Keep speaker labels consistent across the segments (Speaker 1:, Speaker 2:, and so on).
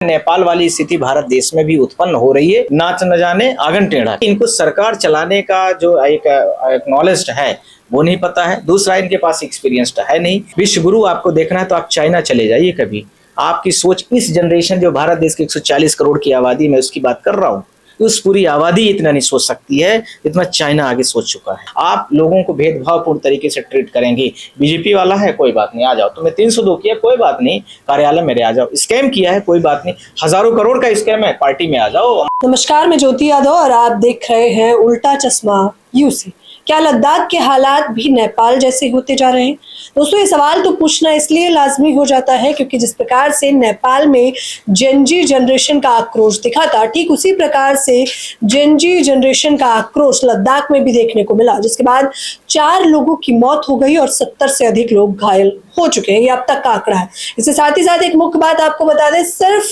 Speaker 1: नेपाल वाली स्थिति भारत देश में भी उत्पन्न हो रही है। नाच न जाने आंगन टेढ़ा। इनको सरकार चलाने का जो एक नॉलेज है वो नहीं पता है। दूसरा, इनके पास एक्सपीरियंस्ड है नहीं। विश्व गुरु आपको देखना है तो आप चाइना चले जाइए कभी। आपकी सोच इस जनरेशन जो भारत देश के 140 करोड़ की आबादी में उसकी बात कर रहा हूँ, उस पूरी आबादी इतना नहीं सोच सकती है जितना चाइना आगे सोच चुका है। आप लोगों को भेदभावपूर्ण तरीके से ट्रीट करेंगे। बीजेपी वाला है, कोई बात नहीं, आ जाओ। तुमने 302 किया, कोई बात नहीं, कार्यालय मेरे आ जाओ। स्कैम किया है, कोई बात नहीं, हजारों करोड़ का स्कैम है, पार्टी में आ जाओ।
Speaker 2: नमस्कार, मैं ज्योति यादव और आप देख रहे हैं उल्टा चश्मा यूसी। क्या लद्दाख के हालात भी नेपाल जैसे होते जा रहे हैं? दोस्तों, ये सवाल तो पूछना इसलिए लाजमी हो जाता है क्योंकि जिस प्रकार से नेपाल में जेनजी जनरेशन का आक्रोश दिखा था, ठीक उसी प्रकार से जेनजी जनरेशन का आक्रोश लद्दाख में भी देखने को मिला, जिसके बाद 4 लोगों की मौत हो गई और 70 से अधिक लोग घायल हो चुके हैं। ये अब तक का आंकड़ा है। इसके साथ ही साथ एक मुख्य बात आपको बता दें, सिर्फ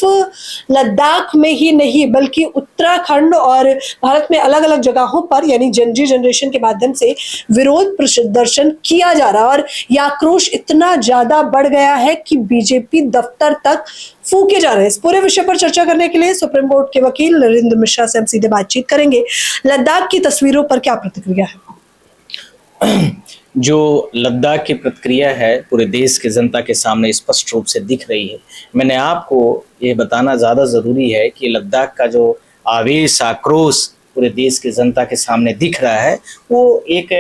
Speaker 2: लद्दाख में ही नहीं बल्कि उत्तराखंड और भारत में अलग अलग जगहों पर यानी जेनजी जनरेशन के माध्यम से विरोध प्रदर्शन किया जा रहा है और यह आक्रोश इतना ज्यादा बढ़ गया है कि बीजेपी दफ्तर तक फूके जा रहे हैं। इस पूरे विषय पर चर्चा करने के लिए सुप्रीम कोर्ट के वकील नरेंद्र मिश्रा से हम सीधे बातचीत करेंगे। लद्दाख की तस्वीरों पर क्या प्रतिक्रिया है?
Speaker 1: जो लद्दाख की प्रतिक्रिया है पूरे देश के जनता के सामने स्पष्ट रूप से दिख रही है। मैंने आपको ये बताना ज़्यादा ज़रूरी है कि लद्दाख का जो आवेश, आक्रोश पूरे देश के जनता के सामने दिख रहा है वो एक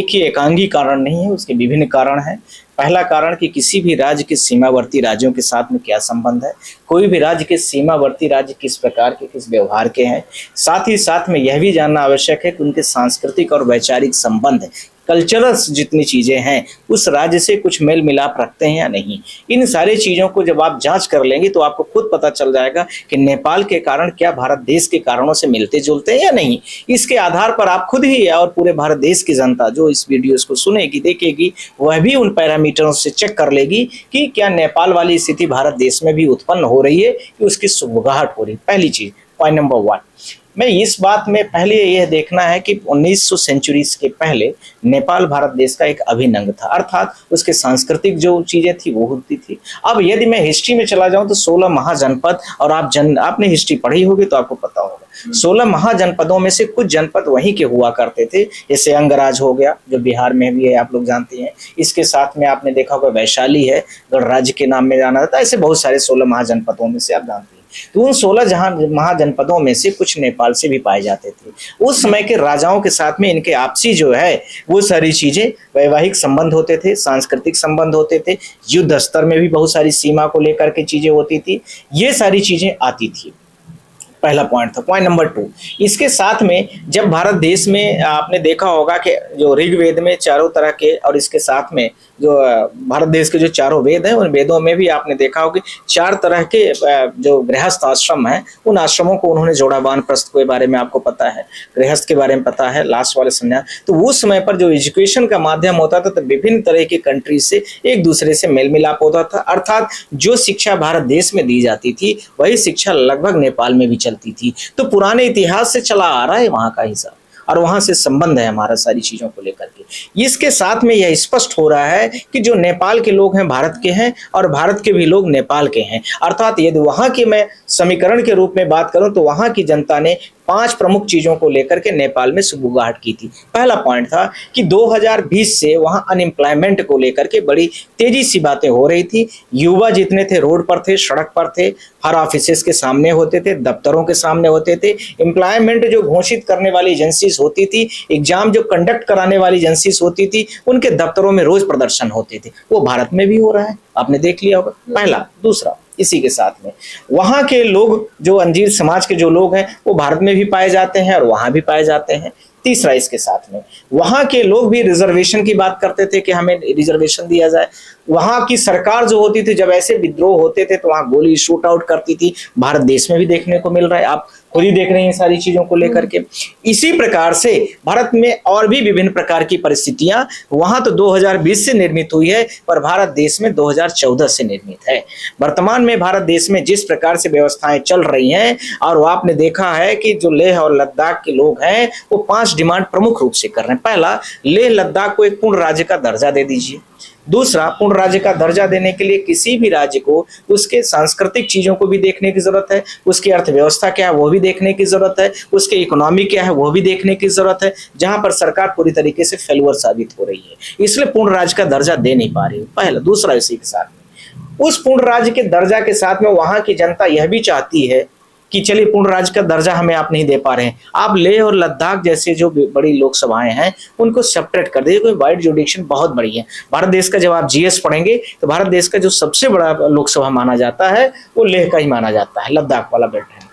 Speaker 1: ही एकांगी कारण नहीं है, उसके विभिन्न कारण हैं। पहला कारण कि किसी भी राज्य के सीमावर्ती राज्यों के साथ में क्या संबंध है, कोई भी राज्य के सीमावर्ती राज्य किस प्रकार के, किस व्यवहार के हैं। साथ ही साथ में यह भी जानना आवश्यक है कि उनके सांस्कृतिक और वैचारिक संबंध, कल्चरल्स जितनी चीज़ें हैं उस राज्य से कुछ मेल मिलाप रखते हैं या नहीं। इन सारी चीज़ों को जब आप जांच कर लेंगे तो आपको खुद पता चल जाएगा कि नेपाल के कारण क्या भारत देश के कारणों से मिलते जुलते हैं या नहीं। इसके आधार पर आप खुद ही और पूरे भारत देश की जनता जो इस वीडियोस को सुनेगी, देखेगी, वह भी उन पैरामीटरों से चेक कर लेगी कि क्या नेपाल वाली स्थिति भारत देश में भी उत्पन्न हो रही है कि उसकी सुगबुगाहट हो रही है। पहली चीज़, पॉइंट नंबर 1, मैं इस बात में पहले यह देखना है कि 1900 सेंचुरी के पहले नेपाल भारत देश का एक अभिन्न अंग था, अर्थात उसके सांस्कृतिक जो चीजें थी वो होती थी। अब यदि मैं हिस्ट्री में चला जाऊं तो 16 महाजनपद, और आपने हिस्ट्री पढ़ी होगी तो आपको पता होगा, 16 महाजनपदों में से कुछ जनपद वहीं के हुआ करते थे। जैसे अंगराज हो गया जो बिहार में भी है, आप लोग जानते हैं। इसके साथ में आपने देखा होगा वैशाली है, गणराज्य के नाम में जाना जाता है। ऐसे बहुत सारे 16 महाजनपदों में से आप जानते हैं। तो उन 16 महाजनपदों में से कुछ नेपाल से भी पाए जाते थे। उस समय के राजाओं के साथ में इनके आपसी जो है वो सारी चीजें, वैवाहिक संबंध होते थे, सांस्कृतिक संबंध होते थे, युद्ध स्तर में भी बहुत सारी सीमा को लेकर के चीजें होती थी। ये सारी चीजें आती थी। पहला पॉइंट था। पॉइंट नंबर 2, इसके साथ में जब भारत देश में आपने देखा होगा कि जो ऋग्वेद में चारों तरह के, और इसके साथ में जो भारत देश के जो चारों वेद हैं उन वेदों में भी आपने देखा होगा 4 तरह के जो गृहस्थ आश्रम हैं उन आश्रमों को उन्होंने जोड़ा। वानप्रस्थ के बारे में आपको पता है, गृहस्थ के बारे में पता है, लास्ट वाले संन्यास। तो उस समय पर जो एजुकेशन का माध्यम होता था तो विभिन्न तरह के कंट्री से एक दूसरे से मेल मिलाप होता था, अर्थात जो शिक्षा भारत देश में दी जाती थी वही शिक्षा लगभग नेपाल में भी चलती थी। तो पुराने इतिहास से चला आ रहा है वहां का हिसाब, और वहां से संबंध है हमारा सारी चीजों को लेकर के। इसके साथ में यह स्पष्ट हो रहा है कि जो नेपाल के लोग हैं भारत के हैं और भारत के भी लोग नेपाल के हैं। अर्थात यदि वहां की मैं समीकरण के रूप में बात करूं तो वहां की जनता ने 5 प्रमुख चीजों को लेकर के नेपाल में सुगबुगाहट की थी। पहला पॉइंट था कि 2020 से वहां अनएम्प्लॉयमेंट को लेकर के बड़ी तेजी सी बातें हो रही थी। युवा जितने थे रोड पर थे, सड़क पर थे, हर ऑफिसेस के सामने होते थे, दफ्तरों के सामने होते थे। एम्प्लॉयमेंट जो घोषित करने वाली एजेंसीज होती थी, एग्जाम जो कंडक्ट कराने वाली एजेंसीज होती थी, उनके दफ्तरों में रोज प्रदर्शन होते थे। वो भारत में भी हो रहा है, आपने देख लिया होगा। पहला। दूसरा, इसी के साथ में वहां के लोग जो अंजीर समाज के जो लोग हैं वो भारत में भी पाए जाते हैं और वहां भी पाए जाते हैं। तीसरा, इसके साथ में वहां के लोग भी रिजर्वेशन की बात करते थे कि हमें रिजर्वेशन दिया जाए। वहां की सरकार जो होती थी जब ऐसे विद्रोह होते थे तो वहां गोली शूट आउट करती थी। भारत देश में भी देखने को मिल रहा है, आप खुद ही देख रहे हैं सारी चीजों को लेकर के। इसी प्रकार से भारत में और भी विभिन्न प्रकार की परिस्थितियां वहां तो 2020 से निर्मित हुई है पर भारत देश में 2014 से निर्मित है। वर्तमान में भारत देश में जिस प्रकार से व्यवस्थाएं चल रही हैं, और आपने देखा है कि जो लेह और लद्दाख के लोग हैं वो 5 डिमांड प्रमुख रूप से कर रहे हैं। पहला, लेह लद्दाख को एक पूर्ण राज्य का दर्जा दे दीजिए। दूसरा, पूर्ण राज्य का दर्जा देने के लिए किसी भी राज्य को उसके सांस्कृतिक चीजों को भी देखने की जरूरत है, उसकी अर्थव्यवस्था क्या है वो भी देखने की जरूरत है, उसके इकोनॉमी क्या है वो भी देखने की जरूरत है, जहां पर सरकार पूरी तरीके से फेल्यूर साबित हो रही है, इसलिए पूर्ण राज्य का दर्जा दे नहीं पा रही। पहला। दूसरा, इसी के साथ में उस पूर्ण राज्य के दर्जा के साथ में वहां की जनता यह भी चाहती है कि चलिए पूर्ण राज्य का दर्जा हमें आप नहीं दे पा रहे हैं, आप लेह और लद्दाख जैसे जो बड़ी लोकसभाएं हैं उनको सेपरेट कर दीजिए। वाइड जुडिक्शन बहुत बड़ी है। भारत देश का जब आप जीएस पढ़ेंगे तो भारत देश का जो सबसे बड़ा लोकसभा माना जाता है वो लेह का ही माना जाता है, लद्दाख वाला बेल्ट है।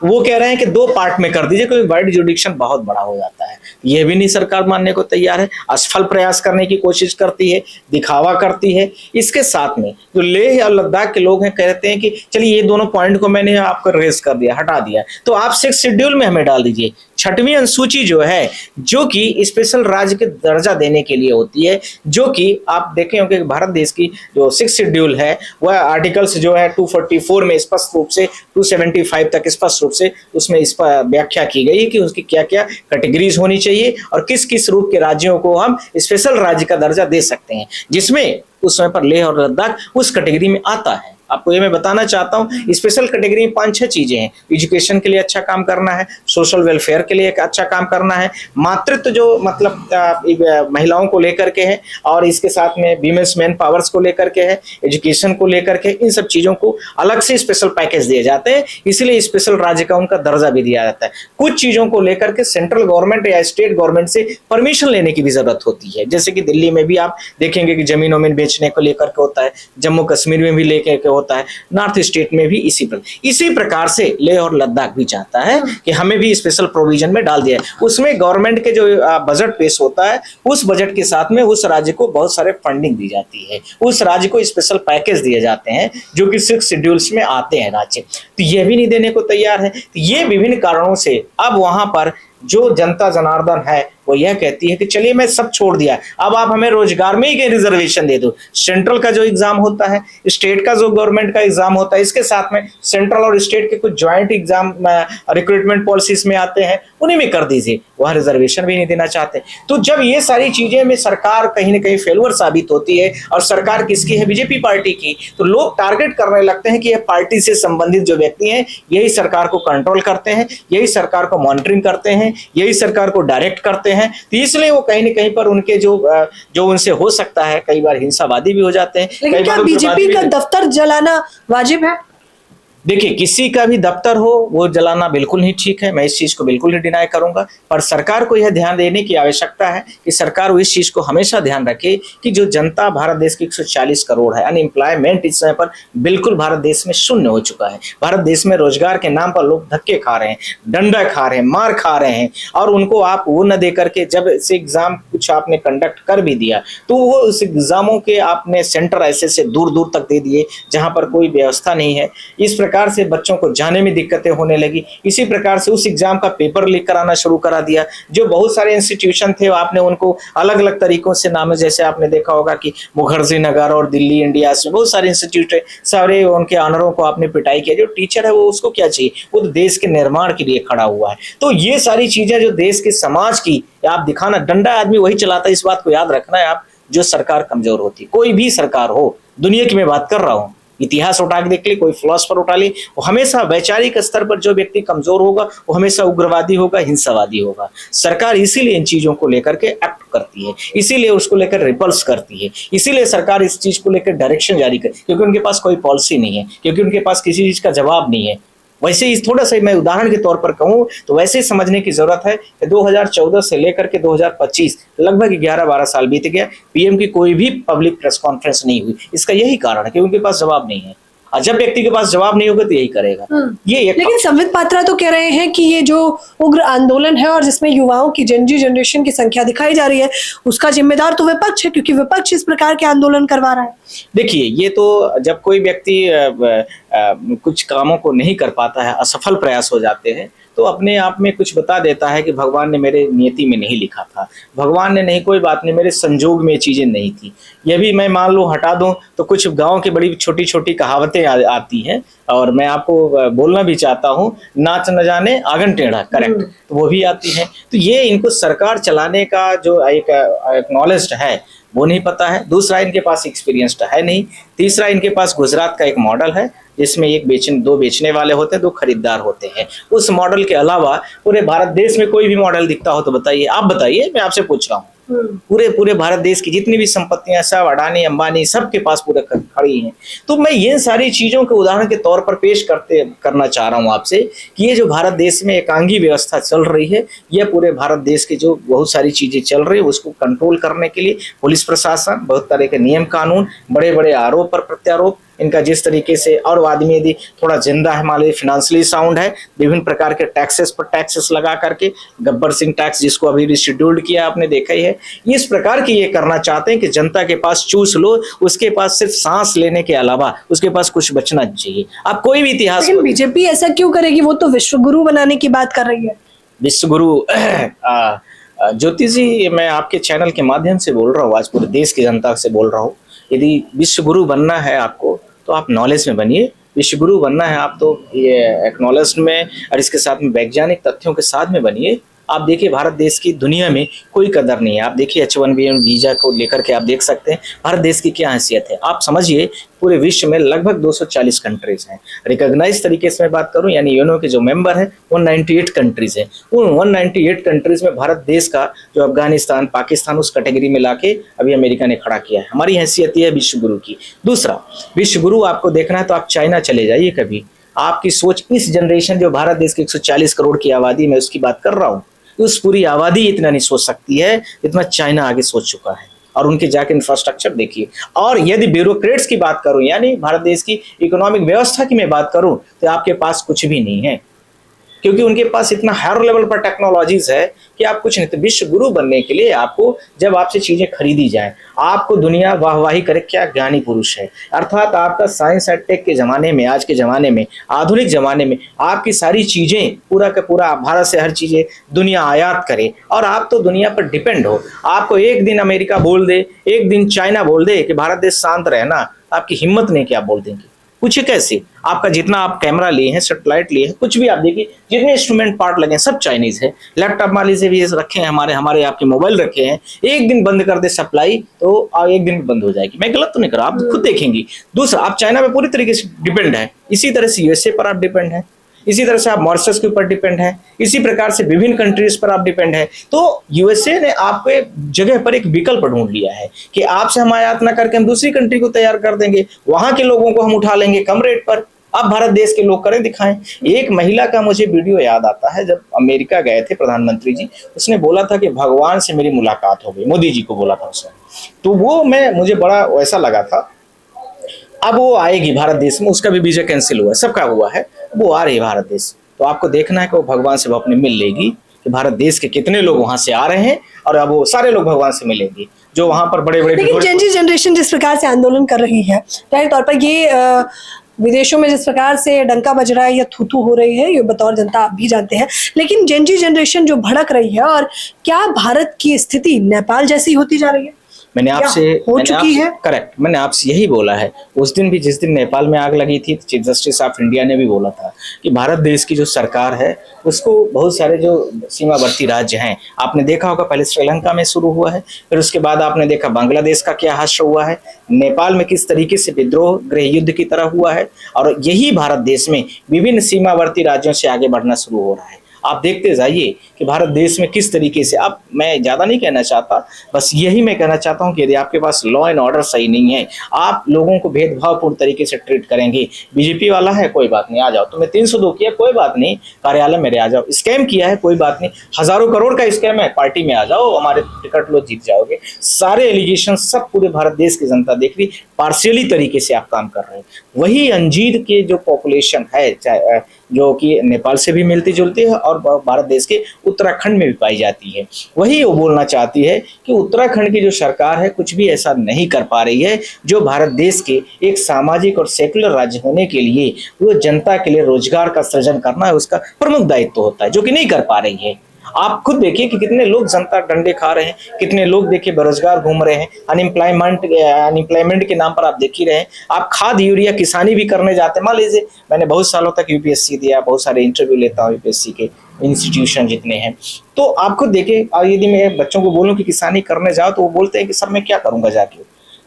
Speaker 1: वो कह रहे हैं कि 2 पार्ट में कर दीजिए क्योंकि वाइड जुडिक्शन बहुत बड़ा हो जाता है। यह भी नहीं सरकार मानने को तैयार है, असफल प्रयास करने की कोशिश करती है, दिखावा करती है। इसके साथ में जो लेह और लद्दाख के लोग हैं कहते हैं कि चलिए ये दोनों पॉइंट को मैंने आपको रेस कर दिया, हटा दिया, तो आप 6 शेड्यूल में हमें डाल दीजिए। 6वीं अनुसूची जो है, जो कि स्पेशल राज्य के दर्जा देने के लिए होती है, जो कि आप देखें होंगे भारत देश की जो 6 शेड्यूल है वह आर्टिकल्स जो है 244 में स्पष्ट रूप से 275 तक स्पष्ट रूप से उसमें इस पर व्याख्या की गई है कि उसकी क्या क्या कैटेगरीज होनी चाहिए और किस किस रूप के राज्यों को हम स्पेशल राज्य का दर्जा दे सकते हैं, जिसमें उस समय पर लेह और लद्दाख उस कैटेगरी में आता है। आपको ये मैं बताना चाहता हूँ, स्पेशल कैटेगरी में 5-6 चीजें हैं। एजुकेशन के लिए अच्छा काम करना है, सोशल वेलफेयर के लिए अच्छा काम करना है, मातृत्व जो मतलब महिलाओं को लेकर के है, और इसके साथ में वीमेन्स मैन पावर्स को लेकर के है, एजुकेशन को लेकर के, इन सब चीजों को अलग से स्पेशल पैकेज दिए जाते हैं, इसलिए स्पेशल राज्य का उनका दर्जा भी दिया जाता है। कुछ चीजों को लेकर के सेंट्रल गवर्नमेंट या स्टेट गवर्नमेंट से परमिशन लेने की भी जरूरत होती है, जैसे कि दिल्ली में भी आप देखेंगे कि जमीन वमीन बेचने को लेकर के होता है, जम्मू कश्मीर में भी लेकर होता है, नॉर्थ स्टेट में भी इसी प्रकार से लेह और लद्दाख भी चाहता है कि हमें भी स्पेशल प्रोविजन में डाल दिया है। उसमें गवर्नमेंट के जो बजट पेश होता है उस बजट के साथ में उस राज्य को बहुत सारे फंडिंग दी जाती है, उस राज्य को स्पेशल पैकेज दिए जाते हैं जो कि 6 शेड्यूल्स में आते हैं राज्य, तो यह भी नहीं देने को तैयार है। तो ये विभिन्न कारणों से अब वहां पर जो जनता जनार्दन है वो यह कहती है कि चलिए मैं सब छोड़ दिया, अब आप हमें रोजगार में ही रिजर्वेशन दे दो। सेंट्रल का जो एग्जाम होता है, स्टेट का जो गवर्नमेंट का एग्जाम होता है, इसके साथ में सेंट्रल और स्टेट के कुछ ज्वाइंट एग्जाम रिक्रूटमेंट पॉलिसीज में आते हैं, उन्हीं में कर दीजिए। वह रिजर्वेशन भी नहीं देना चाहते। तो जब ये सारी चीजें में सरकार कहीं ना कहीं फेलुअर साबित होती है, और सरकार किसकी है? बीजेपी पार्टी की, तो लोग टारगेट करने लगते हैं कि यह पार्टी से संबंधित जो व्यक्ति हैं यही सरकार को कंट्रोल करते हैं, यही सरकार को मॉनिटरिंग करते हैं, यही सरकार को डायरेक्ट करते हैं। तो इसलिए वो कहीं न कहीं पर उनके जो उनसे हो सकता है, कई बार हिंसावादी भी हो जाते हैं।
Speaker 2: लेकिन क्या बीजेपी का दफ्तर जलाना वाजिब है?
Speaker 1: देखिए, किसी का भी दफ्तर हो वो जलाना बिल्कुल नहीं ठीक है, मैं इस चीज को बिल्कुल नहीं डिनाई करूंगा, पर सरकार को यह ध्यान देने की आवश्यकता है कि सरकार इस चीज को हमेशा ध्यान रखे कि जो जनता भारत देश की 140 करोड़ है, अनएम्प्लॉयमेंट इस समय पर बिल्कुल भारत देश में शून्य हो चुका है। भारत देश में रोजगार के नाम पर लोग धक्के खा रहे हैं, डंडा खा रहे हैं, मार खा रहे हैं, और उनको आप वो न दे करके जब से एग्जाम कुछ आपने कंडक्ट कर भी दिया तो वो उस एग्जामों के आपने सेंटर ऐसे दूर दूर तक दे दिए जहां पर कोई व्यवस्था नहीं है। इस प्रकार से बच्चों को जाने में दिक्कतें होने लगी। इसी प्रकार से उस एग्जाम का पेपर लीक कराना शुरू करा दिया। जो बहुत सारे इंस्टीट्यूशन थे आपने उनको अलग अलग तरीकों से नाम, जैसे आपने देखा होगा कि मुखर्जी नगर और दिल्ली इंडिया से बहुत सारे इंस्टीट्यूट है, सारे उनके ऑनरों को आपने पिटाई किया। जो टीचर है वो उसको क्या चाहिए? वो तो देश के निर्माण के लिए खड़ा हुआ है। तो ये सारी चीजें जो देश के समाज की आप दिखाना, डंडा आदमी वही चलाता है, इस बात को याद रखना है आप, जो सरकार कमजोर होती, कोई भी सरकार हो, दुनिया की मैं बात कर रहा हूँ, इतिहास उठा के देख ले, कोई फिलोसफर उठा ले, वो हमेशा वैचारिक स्तर पर जो व्यक्ति कमजोर होगा वो हमेशा उग्रवादी होगा, हिंसावादी होगा। सरकार इसीलिए इन चीजों को लेकर के एक्ट करती है, इसीलिए उसको लेकर रिपल्स करती है, इसीलिए सरकार इस चीज को लेकर डायरेक्शन जारी करती है, क्योंकि उनके पास कोई पॉलिसी नहीं है, क्योंकि उनके पास किसी चीज का जवाब नहीं है। वैसे ही थोड़ा सा मैं उदाहरण के तौर पर कहूं तो वैसे ही समझने की जरूरत है कि 2014 से लेकर के 2025 लगभग 11-12 साल बीत गया, पीएम की कोई भी पब्लिक प्रेस कॉन्फ्रेंस नहीं हुई। इसका यही कारण है कि उनके पास जवाब नहीं है, और जब व्यक्ति के पास जवाब नहीं होगा तो यही करेगा। ये
Speaker 2: लेकिन संबित पात्रा तो कह रहे हैं कि ये जो उग्र आंदोलन है और जिसमें युवाओं की जनरेशन की संख्या दिखाई जा रही है, उसका जिम्मेदार तो विपक्ष है, क्योंकि विपक्ष इस प्रकार के आंदोलन करवा रहा है।
Speaker 1: देखिए, ये तो जब कोई व्यक्ति कुछ कामों को नहीं कर पाता है, असफल प्रयास हो जाते हैं, तो अपने आप में कुछ बता देता है कि भगवान ने मेरे नियति में नहीं लिखा था, भगवान ने नहीं, कोई बात नहीं, मेरे संजोग में ये चीजें नहीं थी। ये भी मैं मान लूँ हटा दूं तो कुछ गांव की बड़ी छोटी छोटी कहावतें आती हैं, और मैं आपको बोलना भी चाहता हूँ, नाच न जाने आंगन टेढ़ा, करेक्ट, तो वो भी आती है। तो ये इनको सरकार चलाने का जो एक नॉलेज है वो नहीं पता है। दूसरा, इनके पास एक्सपीरियंस्ड है नहीं। तीसरा, इनके पास गुजरात का एक मॉडल है जिसमें दो बेचने वाले होते हैं, दो खरीदार होते हैं। उस मॉडल के अलावा पूरे भारत देश में कोई भी मॉडल दिखता हो तो बताइए, आप बताइए, मैं आपसे पूछ रहा हूँ। पूरे भारत देश की जितनी भी संपत्तियां, सब अडानी अंबानी सबके पास पूरे खड़ी हैं। तो मैं ये सारी चीजों के उदाहरण के तौर पर पेश करना चाह रहा हूं आपसे कि ये जो भारत देश में एकांगी व्यवस्था चल रही है, यह पूरे भारत देश की जो बहुत सारी चीजें चल रही है उसको कंट्रोल करने के लिए पुलिस प्रशासन, बहुत तरह के नियम कानून, बड़े बड़े आरोप पर प्रत्यारोप, इनका जिस तरीके से, और आदमी यदि थोड़ा जिंदा है, मान लीजिए फिनेंशियली साउंड है, विभिन्न प्रकार के टैक्सेस पर टैक्सेस लगा करके, गब्बर सिंह टैक्स जिसको अभी रिशेड्यूल्ड किया आपने देखा ही है, इस प्रकार की ये करना चाहते हैं कि जनता के पास चूस लो, उसके पास सिर्फ सांस लेने के अलावा उसके पास कुछ बचना चाहिए। आप कोई भी इतिहास,
Speaker 2: लेकिन बीजेपी ऐसा क्यों करेगी? वो तो विश्व गुरु बनाने की बात कर रही है।
Speaker 1: विश्व गुरु ज्योति जी, मैं आपके चैनल के माध्यम से बोल रहा हूँ, आज पूरे देश की जनता से बोल रहा हूँ, यदि विश्व गुरु बनना है आपको तो आप नॉलेज में बनिए। विश्व गुरु बनना है आप तो ये एक्नॉलेज में और इसके साथ में वैज्ञानिक तथ्यों के साथ में बनिए। आप देखिए भारत देश की दुनिया में कोई कदर नहीं है। आप देखिए H1B वीजा को लेकर के आप देख सकते हैं भारत देश की क्या हैसियत है। आप समझिए पूरे विश्व में लगभग 240 कंट्रीज हैं। रिकॉग्नाइज तरीके से मैं बात करूं, यानी यूएनओ के जो मेंबर हैं 198 कंट्रीज हैं। उन 198 कंट्रीज में भारत देश का जो अफगानिस्तान, पाकिस्तान उस कैटेगरी में लाके अभी अमेरिका ने खड़ा किया है। हमारी हैसियत ये है विश्व गुरु की। दूसरा, विश्व गुरु आपको देखना है तो आप चाइना चले जाइए कभी। आपकी सोच, इस जनरेशन जो भारत देश की 140 करोड़ की आबादी में उसकी बात कर रहा हूँ, उस पूरी आबादी इतना नहीं सोच सकती है जितना चाइना आगे सोच चुका है। और उनके जाके इंफ्रास्ट्रक्चर देखिए। और यदि ब्यूरोक्रेट्स की बात करूं, यानी भारत देश की इकोनॉमिक व्यवस्था की मैं बात करूं, तो आपके पास कुछ भी नहीं है, क्योंकि उनके पास इतना हायर लेवल पर टेक्नोलॉजीज है कि आप कुछ नहीं। तो विश्व गुरु बनने के लिए आपको, जब आपसे चीजें खरीदी जाए, आपको दुनिया वाहवाही करे क्या ज्ञानी पुरुष है, अर्थात आपका साइंस एंड टेक के जमाने में, आज के जमाने में, आधुनिक जमाने में आपकी सारी चीजें पूरा का पूरा भारत से हर चीजें दुनिया आयात करे और आप तो दुनिया पर डिपेंड हो। आपको एक दिन अमेरिका बोल दे, एक दिन चाइना बोल दे कि भारत देश शांत रहना, आपकी हिम्मत नहीं कि आप बोल देंगे। पूछिए कैसे? आपका जितना आप कैमरा लिए हैं, सेटेलाइट लिए हैं, कुछ भी आप देखिए, जितने इंस्ट्रूमेंट पार्ट लगे हैं सब चाइनीज है। लैपटॉप मान लीजिए भी रखे हैं, हमारे आपके मोबाइल रखे हैं, एक दिन बंद कर दे सप्लाई तो एक दिन बंद हो जाएगी। मैं गलत तो नहीं कर रहा, आप खुद देखेंगी। दूसरा, आप चाइना पे पूरी तरीके से डिपेंड है, इसी तरह से यूएसए पर आप डिपेंड है, इसी तरह से आप मॉरिशस के ऊपर डिपेंड है, इसी प्रकार से विभिन्न कंट्रीज पर आप डिपेंड है। तो यूएसए ने आपके जगह पर एक विकल्प ढूंढ लिया है कि आपसे हम आयात ना करके हम दूसरी कंट्री को तैयार कर देंगे, वहां के लोगों को हम उठा लेंगे कम रेट पर, आप भारत देश के लोग करें दिखाएं। एक महिला का मुझे वीडियो याद आता है, जब अमेरिका गए थे प्रधानमंत्री जी, उसने बोला था कि भगवान से मेरी मुलाकात हो गई, मोदी जी को बोला था उसने। तो वो मुझे बड़ा वैसा लगा था। अब वो आएगी भारत देश में, उसका भी वीजा कैंसिल हुआ, सबका हुआ है, वो आ रही भारत देश। तो आपको देखना है कि वो भगवान से वो अपने मिल लेगी कि भारत देश के कितने लोग वहां से आ रहे हैं, और अब वो सारे लोग भगवान से मिलेंगे जो वहां पर बड़े बड़े।
Speaker 2: लेकिन जेन जनरेशन जिस प्रकार से आंदोलन कर रही है, जाहिर तौर पर ये विदेशों में जिस प्रकार से डंका बज रहा है या थूथू हो रही है, ये बतौर जनता आप भी जानते हैं, लेकिन जेनजी जनरेशन जो भड़क रही है, और क्या भारत की स्थिति नेपाल जैसी होती जा रही है?
Speaker 1: मैंने आपसे करेक्ट, मैंने आपसे यही बोला है उस दिन भी, जिस दिन नेपाल में आग लगी थी, चीफ जस्टिस ऑफ इंडिया ने भी बोला था कि भारत देश की जो सरकार है उसको बहुत सारे जो सीमावर्ती राज्य हैं, आपने देखा होगा पहले श्रीलंका में शुरू हुआ है, फिर उसके बाद आपने देखा बांग्लादेश का क्या हादसा हुआ है, नेपाल में किस तरीके से विद्रोह गृह युद्ध की तरह हुआ है, और यही भारत देश में विभिन्न सीमावर्ती राज्यों से आगे बढ़ना शुरू हो रहा है। आप देखते जाइए कि भारत देश में किस तरीके से, अब मैं ज्यादा नहीं कहना चाहता, बस यही मैं कहना चाहता हूं कि यदि आपके पास लॉ एंड ऑर्डर सही नहीं है, आप लोगों को भेदभावपूर्ण तरीके से ट्रीट करेंगे। बीजेपी वाला है, कोई बात नहीं, आ जाओ, तुम्हें 302 किया, कोई बात नहीं, कार्यालय मेरे आ जाओ, स्कैम किया है, कोई बात नहीं, हजारों करोड़ का स्कैम है, पार्टी में आ जाओ, हमारे टिकट लो, जीत जाओगे। सारे एलिगेशन सब पूरे भारत देश की जनता देख रही, पार्शियली तरीके से आप काम कर रहे हैं। वही अंजीर के जो पॉपुलेशन है, जो कि नेपाल से भी मिलती जुलती है और भारत देश के उत्तराखंड में भी पाई जाती है, वही वो बोलना चाहती है कि उत्तराखंड की जो सरकार है कुछ भी ऐसा नहीं कर पा रही है जो भारत देश के एक सामाजिक और सेकुलर राज्य होने के लिए वो जनता के लिए रोजगार का सृजन करना है, उसका प्रमुख दायित्व होता है, जो कि नहीं कर पा रही है। आप खुद देखिए कि कितने लोग जनता डंडे खा रहे हैं, कितने लोग देखिए बेरोजगार घूम रहे हैं, अनएम्प्लॉयमेंट के नाम पर आप देख ही रहे हैं। आप खाद यूरिया किसानी भी करने जाते हैं, मान लीजिए मैंने बहुत सालों तक यूपीएससी दिया, बहुत सारे इंटरव्यू लेता हूँ यूपीएससी के, इंस्टीट्यूशन जितने हैं। तो आपको देखे, और यदि मैं बच्चों को बोलूं कि किसानी करने जाओ तो वो बोलते हैं कि सर मैं क्या करूंगा जाके,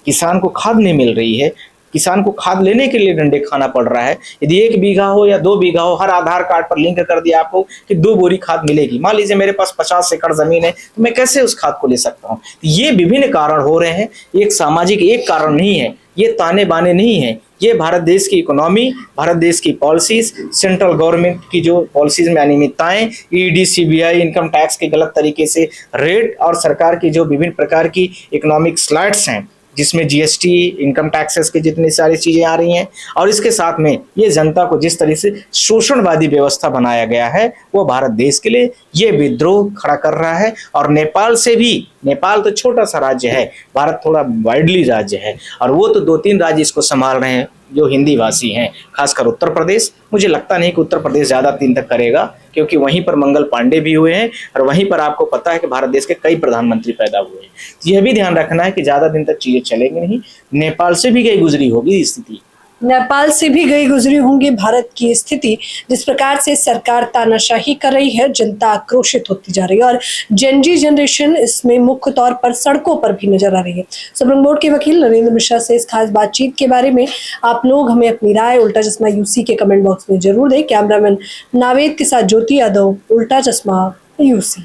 Speaker 1: किसान को खाद नहीं मिल रही है, किसान को खाद लेने के लिए डंडे खाना पड़ रहा है। यदि 1 बीघा हो या 2 बीघा हो, हर आधार कार्ड पर लिंक कर दिया आपको कि 2 बोरी खाद मिलेगी। मान लीजिए मेरे पास 50 एकड़ जमीन है, तो मैं कैसे उस खाद को ले सकता हूँ? ये विभिन्न कारण हो रहे हैं, एक सामाजिक एक कारण नहीं है, ये ताने बाने नहीं है, ये भारत देश की इकोनॉमी, भारत देश की पॉलिसीज, सेंट्रल गवर्नमेंट की जो पॉलिसीज में अनियमितताएं, ईडी, सीबीआई, इनकम टैक्स के गलत तरीके से रेट, और सरकार की जो विभिन्न प्रकार की इकोनॉमिक स्लाइड्स हैं जिसमें जीएसटी, इनकम टैक्सेस की जितनी सारी चीजें आ रही हैं, और इसके साथ में ये जनता को जिस तरह से शोषणवादी व्यवस्था बनाया गया है, वो भारत देश के लिए ये विद्रोह खड़ा कर रहा है। और नेपाल से भी, नेपाल तो छोटा सा राज्य है, भारत थोड़ा वाइडली राज्य है, और वो तो 2-3 राज्य इसको संभाल रहे हैं जो हिंदी भाषी हैं, खासकर उत्तर प्रदेश। मुझे लगता नहीं कि उत्तर प्रदेश ज़्यादा दिन तक करेगा, क्योंकि वहीं पर मंगल पांडे भी हुए हैं, और वहीं पर आपको पता है कि भारत देश के कई प्रधानमंत्री पैदा हुए हैं। तो यह भी ध्यान रखना है कि ज़्यादा दिन तक चीज़ें चलेंगी नहीं। नेपाल से भी गई गुजरी होगी स्थिति,
Speaker 2: नेपाल से भी गई गुजरी होंगी भारत की स्थिति। जिस प्रकार से सरकार तानाशाही कर रही है, जनता आक्रोशित होती जा रही है, और जेनजी जनरेशन इसमें मुख्य तौर पर सड़कों पर भी नजर आ रही है। सुप्रीम कोर्ट के वकील नरेंद्र मिश्रा से इस खास बातचीत के बारे में आप लोग हमें अपनी राय उल्टा चश्मा यूसी के कमेंट बॉक्स में जरूर दें। कैमरामैन नावेद के साथ ज्योति यादव, उल्टा चश्मा यूसी।